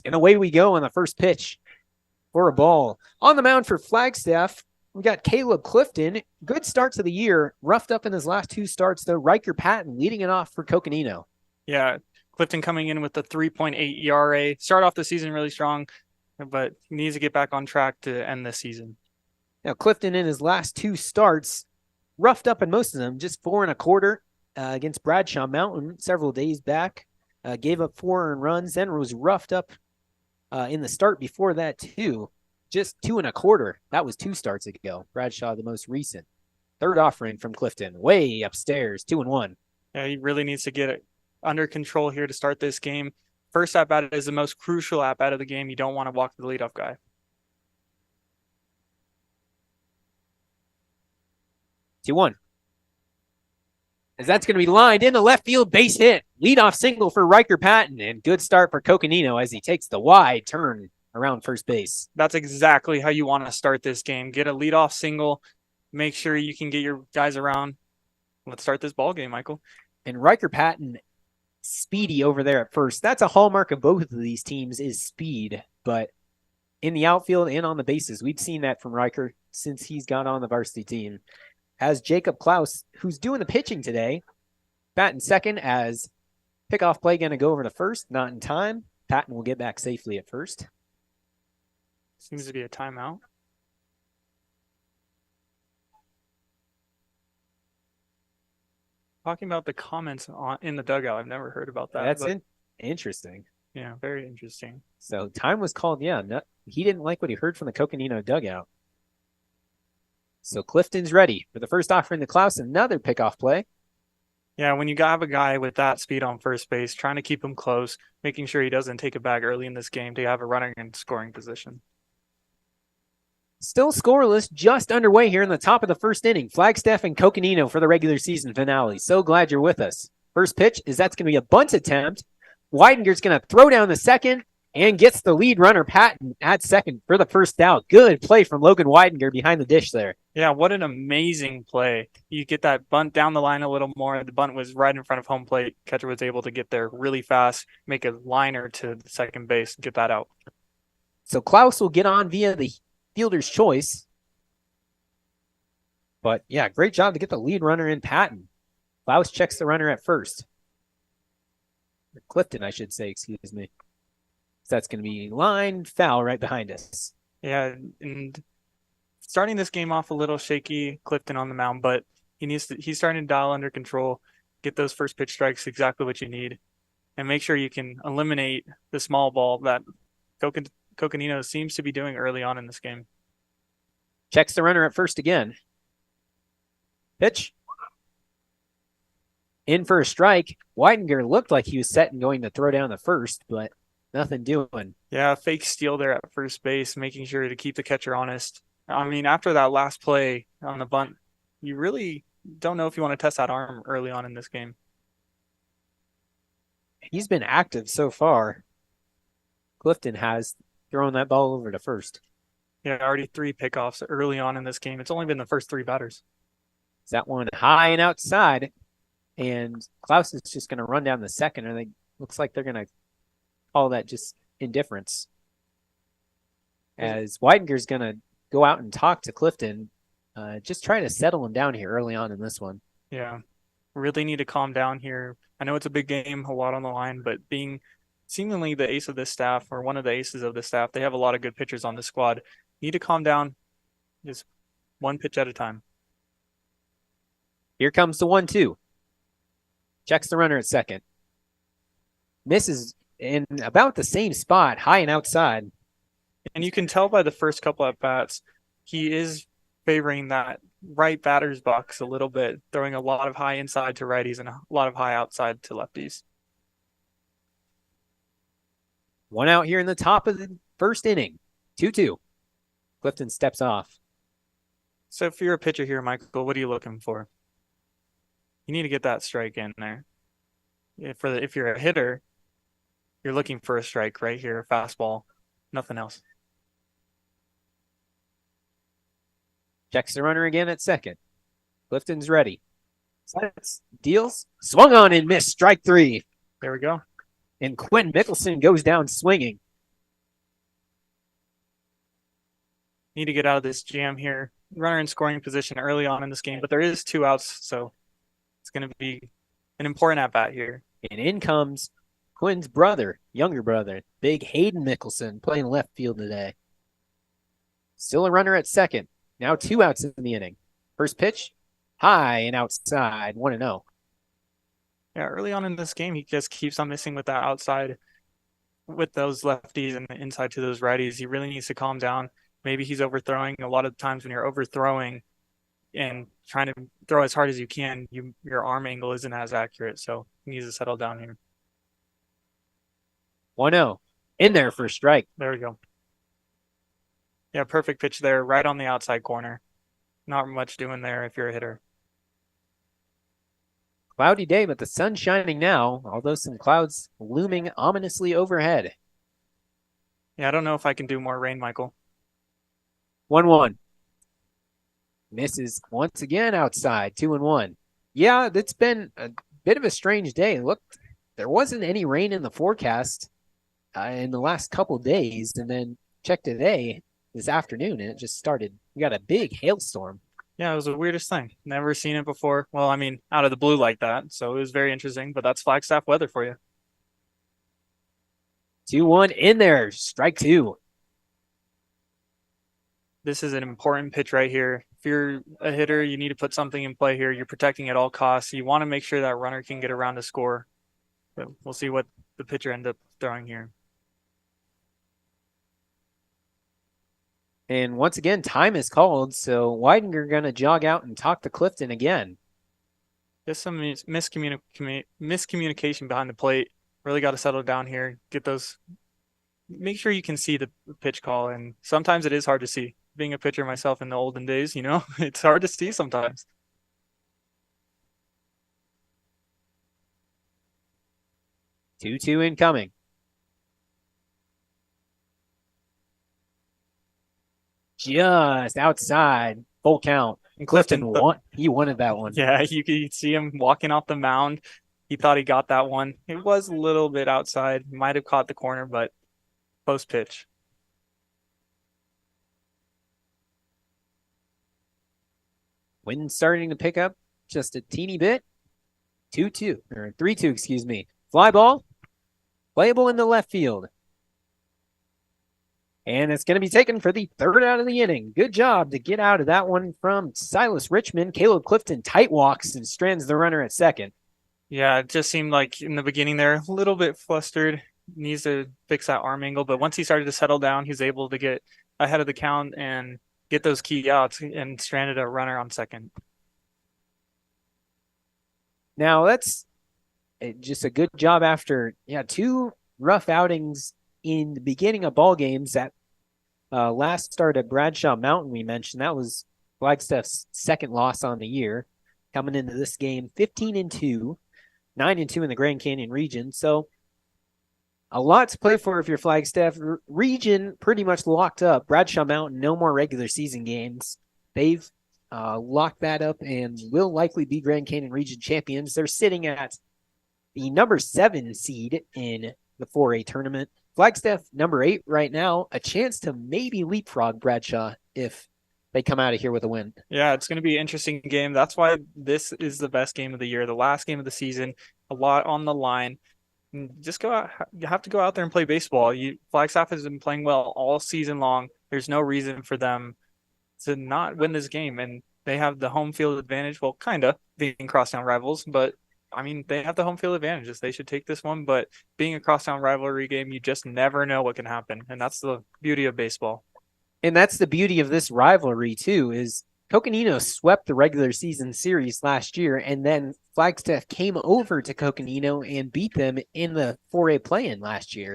And away we go on the first pitch for a ball. On the mound for Flagstaff, we got Caleb Clifton. Good start to the year. Roughed up in his last two starts, though. Riker Patton leading it off for Coconino. Yeah, Clifton coming in with the 3.8 ERA. Start off the season really strong, but he needs to get back on track to end this season. Now, Clifton in his last two starts, roughed up in most of them, just 4 1/4 against Bradshaw Mountain several days back. Gave up 4 earned runs, then was roughed up in the start before that, too. Just 2 1/4. That was 2 starts ago. Bradshaw, the most recent. Third offering from Clifton, way upstairs, 2-1. Yeah, he really needs to get it under control here to start this game. First at bat is the most crucial at bat of the game. You don't want to walk the leadoff guy. 2-1. As that's going to be lined in the left field, base hit. Leadoff single for Riker Patton, and good start for Coconino as he takes the wide turn around first base. That's exactly how you want to start this game. Get a leadoff single. Make sure you can get your guys around. Let's start this ball game, Michael. And Riker Patton, speedy over there at first. That's a hallmark of both of these teams is speed. But in the outfield and on the bases, we've seen that from Riker since he's got on the varsity team. As Jacob Klaus, who's doing the pitching today, batting second as pickoff play going to go over to first. Not in time. Patton will get back safely at first. Seems to be a timeout. Talking about the comments in the dugout. I've never heard about that. That's interesting. Yeah, very interesting. So time was called. Yeah, he didn't like what he heard from the Coconino dugout. So Clifton's ready for the first offering to Klaus. Another pickoff play. Yeah, when you have a guy with that speed on first base, trying to keep him close, making sure he doesn't take it back early in this game to have a runner in scoring position. Still scoreless, just underway here in the top of the first inning. Flagstaff and Coconino for the regular season finale. So glad you're with us. First pitch is that's going to be a bunt attempt. Weidinger's going to throw down the second and gets the lead runner, Patton, at second for the first out. Good play from Logan Weidinger behind the dish there. Yeah, what an amazing play. You get that bunt down the line a little more. The bunt was right in front of home plate. Catcher was able to get there really fast, make a liner to the second base, get that out. So Klaus will get on via the fielder's choice. But yeah, great job to get the lead runner in, Patton. Klaus checks the runner at first. Clifton, I should say, excuse me. So that's going to be line foul right behind us. Yeah, and starting this game off a little shaky, Clifton on the mound, but he's starting to dial under control, get those first pitch strikes, exactly what you need, and make sure you can eliminate the small ball that Coconino seems to be doing early on in this game. Checks the runner at first again. Pitch. In for a strike. Weidinger looked like he was set and going to throw down the first, but nothing doing. Yeah, fake steal there at first base, making sure to keep the catcher honest. I mean, after that last play on the bunt, you really don't know if you want to test that arm early on in this game. He's been active so far. Clifton has thrown that ball over to first. Yeah, already 3 pickoffs early on in this game. It's only been the first 3 batters. That one high and outside, and Klaus is just going to run down the second, and it looks like they're going to call that just indifference. As Weidinger's going to go out and talk to Clifton, just trying to settle him down here early on in this one. Yeah, really need to calm down here. I know it's a big game, a lot on the line, but being seemingly the ace of this staff or one of the aces of the staff, they have a lot of good pitchers on the squad. Need to calm down, just one pitch at a time. Here comes the 1-2. Checks the runner at second. Misses in about the same spot, high and outside. And you can tell by the first couple at bats, he is favoring that right batter's box a little bit, throwing a lot of high inside to righties and a lot of high outside to lefties. One out here in the top of the first inning. 2-2. Clifton steps off. So if you're a pitcher here, Michael, what are you looking for? You need to get that strike in there. If you're a hitter, you're looking for a strike right here, a fastball, nothing else. Checks the runner again at second. Clifton's ready. Sets, deals, swung on and missed. Strike 3. There we go. And Quinn Mickelson goes down swinging. Need to get out of this jam here. Runner in scoring position early on in this game, but there is 2 outs, so it's going to be an important at bat here. And in comes Quinn's brother, younger brother, big Hayden Mickelson, playing left field today. Still a runner at second. Now 2 outs in the inning. First pitch, high and outside, 1-0. Yeah, early on in this game, he just keeps on missing with that outside, with those lefties and the inside to those righties. He really needs to calm down. Maybe he's overthrowing. A lot of times when you're overthrowing and trying to throw as hard as you can, your arm angle isn't as accurate. So he needs to settle down here. 1-0. In there for a strike. There we go. Yeah, perfect pitch there, right on the outside corner. Not much doing there if you're a hitter. Cloudy day, but the sun's shining now, although some clouds looming ominously overhead. Yeah, I don't know if I can do more rain, Michael. 1-1. Misses once again outside, 2-1. Yeah, it's been a bit of a strange day. Look, there wasn't any rain in the forecast in the last couple days, and then check today, this afternoon, and it just started. We got a big hailstorm. Yeah, it was the weirdest thing. Never seen it before. Well, I mean, out of the blue like that. So it was very interesting, but that's Flagstaff weather for you. 2-1 in there, strike 2. This is an important pitch right here. If you're a hitter, you need to put something in play here. You're protecting at all costs. You want to make sure that runner can get around to score. But we'll see what the pitcher ends up throwing here. And once again, time is called, so Weidinger going to jog out and talk to Clifton again. Just some miscommunication behind the plate. Really got to settle down here. Get those. Make sure you can see the pitch call, and sometimes it is hard to see. Being a pitcher myself in the olden days, it's hard to see sometimes. 2-2 incoming. Just outside, full count. And Clifton he wanted that one. Yeah, you could see him walking off the mound. He thought he got that one. It was a little bit outside. Might have caught the corner, but close pitch. Wind starting to pick up just a teeny bit. 2-2, or 3-2, excuse me. Fly ball, playable in the left field. And it's going to be taken for the third out of the inning. Good job to get out of that one from Silas Richmond. Caleb Clifton tight walks and strands the runner at second. Yeah, it just seemed like in the beginning there, a little bit flustered. Needs to fix that arm angle. But once he started to settle down, he was able to get ahead of the count and get those key outs and stranded a runner on second. Now, that's just a good job after 2 rough outings in the beginning of ball games. That last start at Bradshaw Mountain we mentioned, that was Flagstaff's second loss on the year. Coming into this game, 15-2, 9-2 in the Grand Canyon region. So a lot to play for if you're Flagstaff. Region pretty much locked up. Bradshaw Mountain, no more regular season games. They've locked that up and will likely be Grand Canyon region champions. They're sitting at the number 7 seed in the 4A tournament. Flagstaff, number 8 right now, a chance to maybe leapfrog Bradshaw if they come out of here with a win. Yeah, it's going to be an interesting game. That's why this is the best game of the year, the last game of the season, a lot on the line. Just go out. You have to go out there and play baseball. Flagstaff has been playing well all season long. There's no reason for them to not win this game, and they have the home field advantage. Well, kind of being crosstown rivals, but I mean, they have the home field advantages. They should take this one, but being a crosstown rivalry game, you just never know what can happen, and that's the beauty of baseball. And that's the beauty of this rivalry, too, is Coconino swept the regular season series last year, and then Flagstaff came over to Coconino and beat them in the 4A play-in last year.